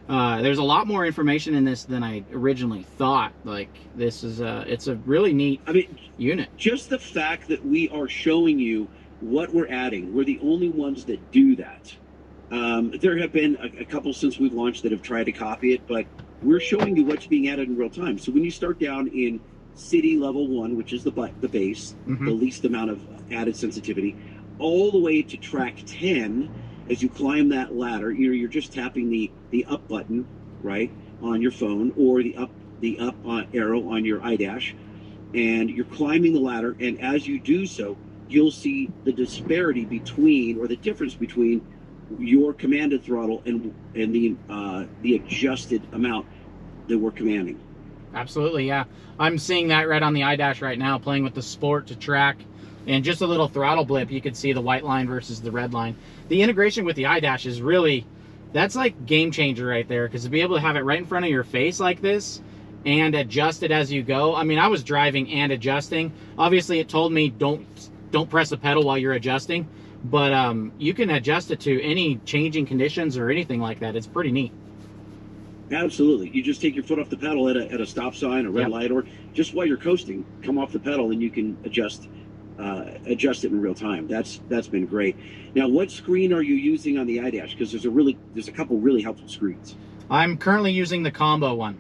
There's a lot more information in this than I originally thought. Like, this is it's a really neat unit. Just the fact that we are showing you what we're adding, we're the only ones that do that. There have been a couple since we've launched that have tried to copy it, but we're showing you what's being added in real time. So when you start down in city level 1, which is the base, the least amount of added sensitivity, all the way to track 10, as you climb that ladder, you're just tapping the up button, right, on your phone, or the up arrow on your iDash, and you're climbing the ladder. And as you do so, you'll see the disparity between, or the difference between, your commanded throttle and the adjusted amount that we're commanding. Absolutely, yeah. I'm seeing that right on the iDash right now, playing with the sport to track, and just a little throttle blip, you can see the white line versus the red line. The integration with the iDash is really, that's like game changer right there, because to be able to have it right in front of your face like this and adjust it as you go. I mean, I was driving and adjusting. Obviously, it told me don't press the pedal while you're adjusting, but you can adjust it to any changing conditions or anything like that. It's pretty neat. Absolutely. You just take your foot off the pedal at a stop sign, a red light, or just while you're coasting, come off the pedal, and you can adjust it in real time. That's been great. Now, what screen are you using on the iDash? Because there's a couple really helpful screens. I'm currently using the combo one.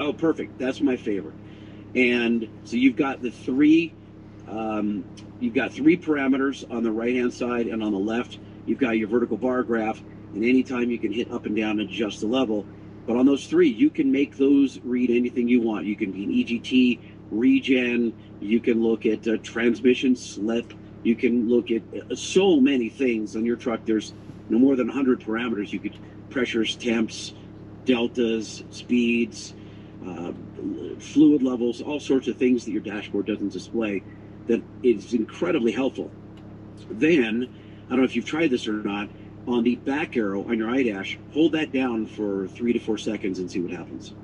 Oh, perfect. That's my favorite. And so you've got the three parameters on the right-hand side, and on the left, you've got your vertical bar graph. And anytime you can hit up and down and adjust the level. But on those three, you can make those read anything you want. You can be an EGT, regen, you can look at transmission slip, you can look at so many things on your truck. There's no more than 100 parameters. You could pressures, temps, deltas, speeds, fluid levels, all sorts of things that your dashboard doesn't display. That is incredibly helpful. Then, I don't know if you've tried this or not, on the back arrow on your iDash, hold that down for 3 to 4 seconds and see what happens.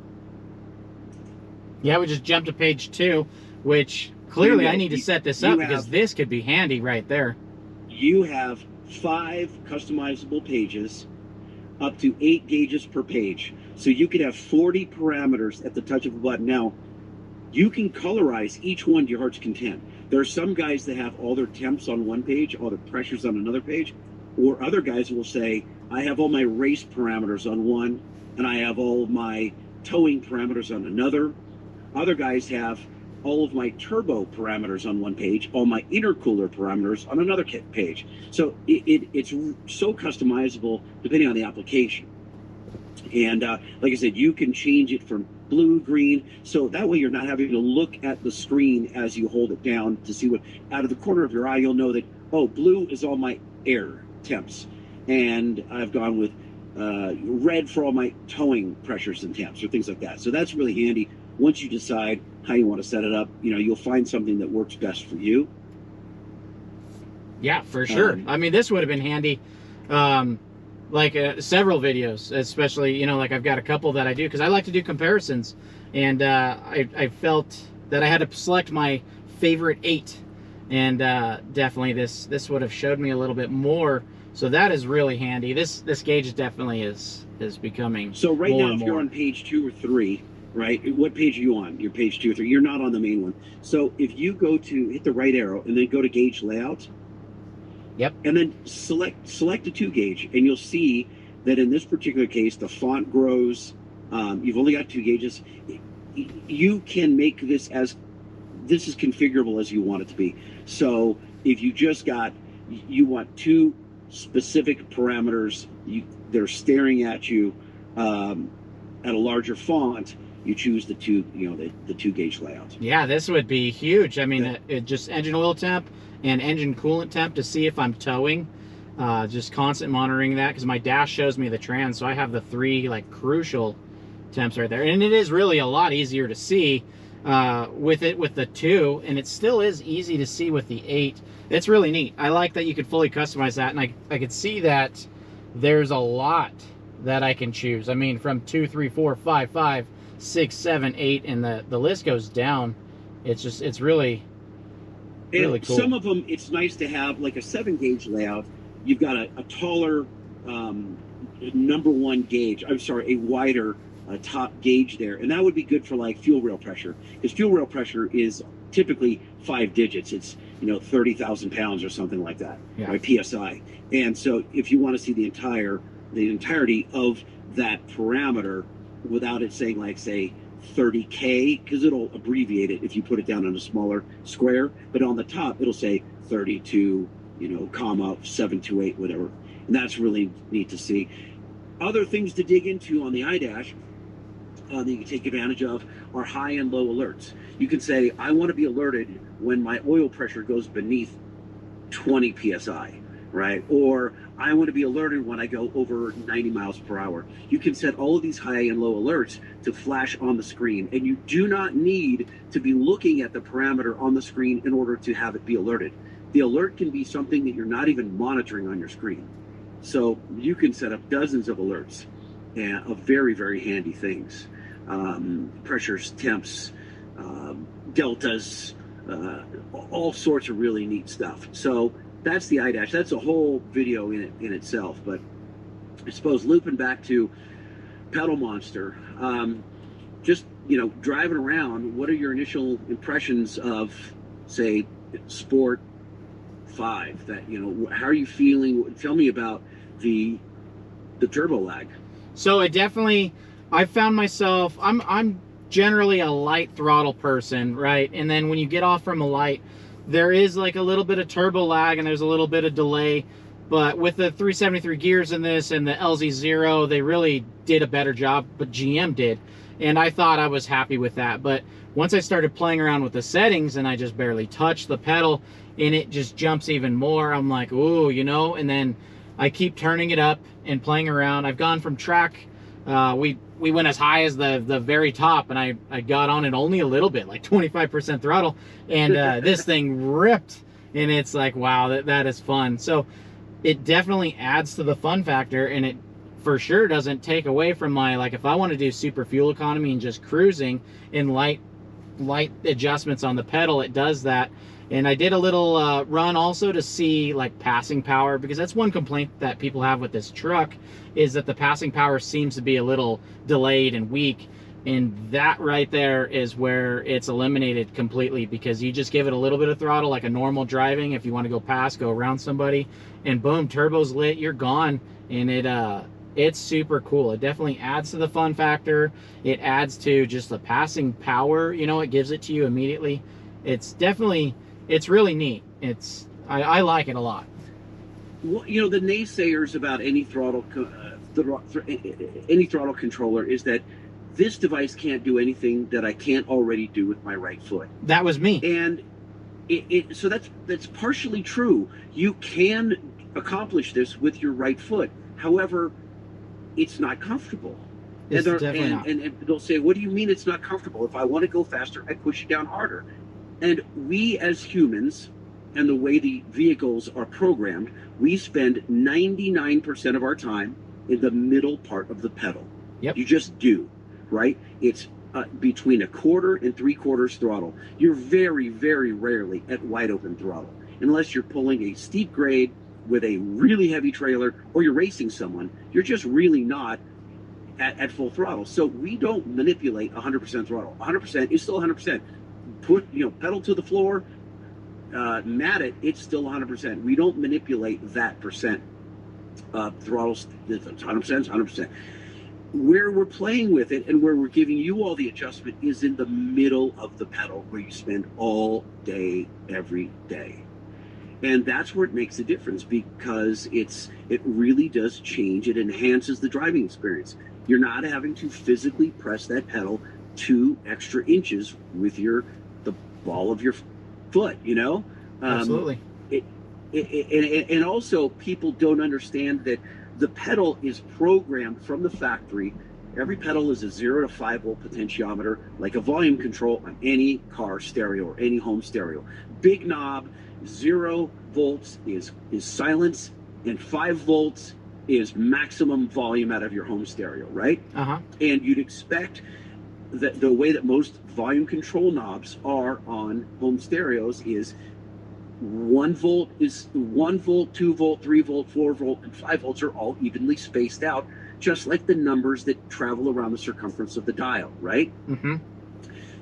Yeah, we just jumped to page 2, which clearly I need to set this up because this could be handy right there. You have 5 customizable pages, up to 8 gauges per page. So you could have 40 parameters at the touch of a button. Now, you can colorize each one to your heart's content. There are some guys that have all their temps on one page, all their pressures on another page. Or other guys will say, I have all my race parameters on one, and I have all of my towing parameters on another. Other guys have all of my turbo parameters on one page, all my intercooler parameters on another page. So it's so customizable depending on the application. And like I said, you can change it from blue, green, so that way you're not having to look at the screen as you hold it down to see what, out of the corner of your eye, you'll know that, oh, blue is all my air temps, and I've gone with red for all my towing pressures and temps, or things like that. So that's really handy. Once you decide how you want to set it up, you'll find something that works best for you. Yeah, for sure. I mean, this would have been handy, like several videos, especially, like I've got a couple that I do, because I like to do comparisons, and I felt that I had to select my favorite 8. And definitely this would have showed me a little bit more. So that is really handy. This gauge definitely is becoming so right more now, if you're on page 2 or 3, right? What page are you on? You're page 2 or 3. You're not on the main one. So if you go to hit the right arrow and then go to gauge layout. Yep. And then select a 2 gauge, and you'll see that in this particular case the font grows. You've only got 2 gauges. You can make this as configurable as you want it to be. So if you want 2 specific parameters, they're staring at you at a larger font, you choose the 2 gauge layout. Yeah, this would be huge. I mean, it just engine oil temp and engine coolant temp to see if I'm towing. Just constant monitoring that, because my dash shows me the trans, so I have the 3 like crucial temps right there, and it is really a lot easier to see with the 2, and it still is easy to see with the 8. It's really neat. I like that you could fully customize that, and I could see that there's a lot that I can choose. I mean, from 2, 3, 4, 5, 5, 6, 7, 8, and the list goes down. It's really cool. Some of them, it's nice to have like a 7 gauge layout. You've got a taller #1 gauge. I'm sorry, a wider top gauge there, and that would be good for like fuel rail pressure, because fuel rail pressure is typically 5 digits. It's 30,000 pounds or something like that, Yeah. right? PSI. And so if you want to see the entirety of that parameter without it saying like say 30K, because it'll abbreviate it if you put it down on a smaller square, but on the top it'll say 32, comma 728, whatever. And that's really neat to see. Other things to dig into on the iDash that you can take advantage of are high and low alerts. You can say, I want to be alerted when my oil pressure goes beneath 20 PSI, right? Or I want to be alerted when I go over 90 miles per hour. You can set all of these high and low alerts to flash on the screen, and you do not need to be looking at the parameter on the screen in order to have it be alerted. The alert can be something that you're not even monitoring on your screen. So you can set up dozens of alerts of very, very handy things. Pressures, temps, deltas, all sorts of really neat stuff. So that's the iDash. That's a whole video in itself. But I suppose looping back to PedalMonster, just driving around, what are your initial impressions of, say, Sport 5? That how are you feeling? Tell me about the turbo lag. So it definitely, I found myself, I'm generally a light throttle person, right? And then when you get off from a light, there is like a little bit of turbo lag and there's a little bit of delay. But with the 373 gears in this and the LZ0, they really did a better job, but GM did. And I thought I was happy with that. But once I started playing around with the settings and I just barely touched the pedal and it just jumps even more, I'm like, ooh, and then I keep turning it up and playing around. I've gone from track, we went as high as the very top, and I got on it only a little bit, like 25% throttle, and this thing ripped, and it's like, wow, that is fun. So it definitely adds to the fun factor, and it for sure doesn't take away from my, like, if I want to do super fuel economy and just cruising in light adjustments on the pedal, it does that. And I did a little run also to see like passing power, because that's one complaint that people have with this truck, is that the passing power seems to be a little delayed and weak. And that right there is where it's eliminated completely, because you just give it a little bit of throttle like a normal driving. If you want to go past, go around somebody, and boom, turbo's lit, you're gone. And it's super cool. It definitely adds to the fun factor. It adds to just the passing power, it gives it to you immediately. It's definitely, it's really neat. I like it a lot. Well, the naysayers about any throttle controller is that this device can't do anything that I can't already do with my right foot. That was me. And so that's partially true. You can accomplish this with your right foot. However, it's not comfortable. It's definitely not. And they'll say, what do you mean it's not comfortable? If I want to go faster, I push it down harder. And we as humans, and the way the vehicles are programmed, we spend 99% of our time in the middle part of the pedal. Yep. You just do, right? It's between 1/4 and 3/4 throttle. You're very, very rarely at wide open throttle, unless you're pulling a steep grade with a really heavy trailer, or you're racing someone. You're just really not at full throttle. So we don't manipulate 100% throttle. 100% is still 100%. Put pedal to the floor, mat it, it's still 100%. We don't manipulate that percent. Throttle, 100%, 100%. Where we're playing with it and where we're giving you all the adjustment is in the middle of the pedal, where you spend all day, every day. And that's where it makes a difference, because it really does change. It enhances the driving experience. You're not having to physically press that pedal 2 extra inches with the ball of your foot, Absolutely. And also, people don't understand that the pedal is programmed from the factory. Every pedal is a 0 to 5 volt potentiometer, like a volume control on any car stereo or any home stereo. Big knob, 0 volts is silence, and 5 volts is maximum volume out of your home stereo, right? Uh-huh. And you'd expect that the way that most volume control knobs are on home stereos is 1 volt is 1 volt, 2 volt, 3 volt, 4 volt, and 5 volts are all evenly spaced out, just like the numbers that travel around the circumference of the dial, right? Mm-hmm.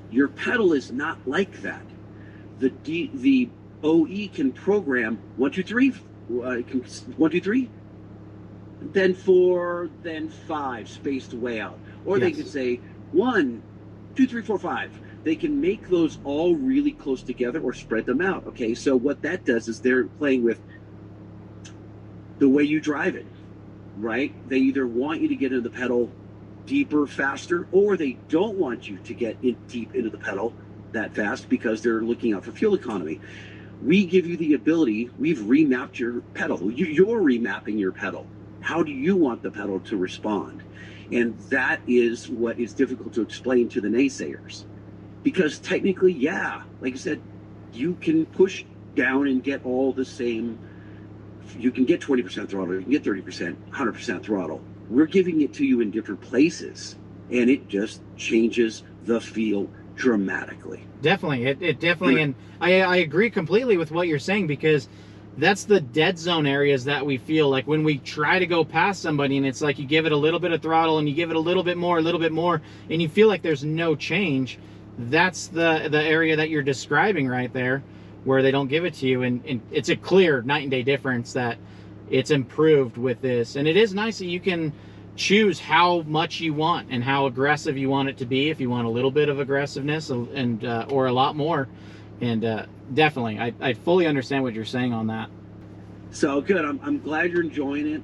Your pedal is not like that. The OE can program 1, 2, 3, 1, 2, 3, then 4, then 5, spaced way out. Or Yes. they could say 1, 2, 3, 4, 5. They can make those all really close together or spread them out. Okay, so what that does is they're playing with the way you drive it, right? They either want you to get into the pedal deeper, faster, or they don't want you to get in deep into the pedal that fast because they're looking out for fuel economy. We give you the ability, we've remapped your pedal. You're remapping your pedal. How do you want the pedal to respond? And that is what is difficult to explain to the naysayers. Because technically, yeah, like I said, you can push down and get all the same. You can get 20% throttle, you can get 30%, 100% throttle. We're giving it to you in different places, and it just changes the feel dramatically. Definitely, it definitely, and I agree completely with what you're saying, because that's the dead zone areas that we feel like when we try to go past somebody, and it's like you give it a little bit of throttle and you give it a little bit more, and you feel like there's no change. That's the area that you're describing right there, where they don't give it to you, and it's a clear night and day difference that it's improved with this. And it is nice that you can choose how much you want and how aggressive you want it to be, if you want a little bit of aggressiveness and or a lot more. And definitely, I fully understand what you're saying on that. So good. I'm glad you're enjoying it.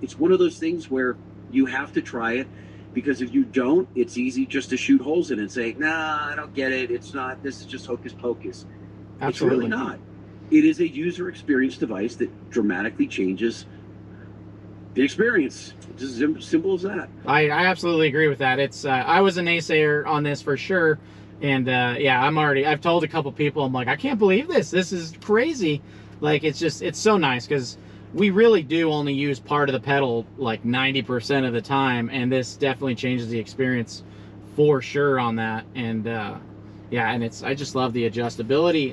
It's one of those things where you have to try it, because if you don't, it's easy just to shoot holes in it and say, nah, I don't get it. It's not, this is just hocus pocus. Absolutely. It's really not. It is a user experience device that dramatically changes the experience. It's as simple as that. I absolutely agree with that. It's I was a naysayer on this for sure. And yeah, I've told a couple people, I'm like, I can't believe this. This is crazy. Like, it's so nice, because we really do only use part of the pedal like 90% of the time, and this definitely changes the experience for sure on that. And yeah, and I just love the adjustability.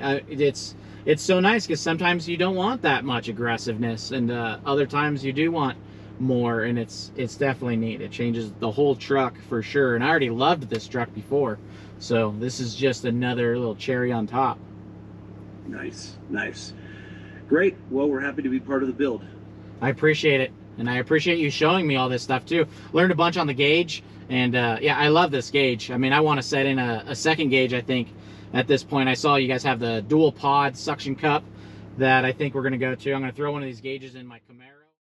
It's so nice, because sometimes you don't want that much aggressiveness, and other times you do want more, and it's definitely neat. It changes the whole truck for sure. And I already loved this truck before, so this is just another little cherry on top. Nice, nice. Great. Well, we're happy to be part of the build. I appreciate it, and I appreciate you showing me all this stuff too. Learned a bunch on the gauge, and yeah, I love this gauge. I mean, I want to set in a second gauge, I think, at this point. I saw you guys have the dual pod suction cup that I think we're going to go to. I'm going to throw one of these gauges in my Camaro.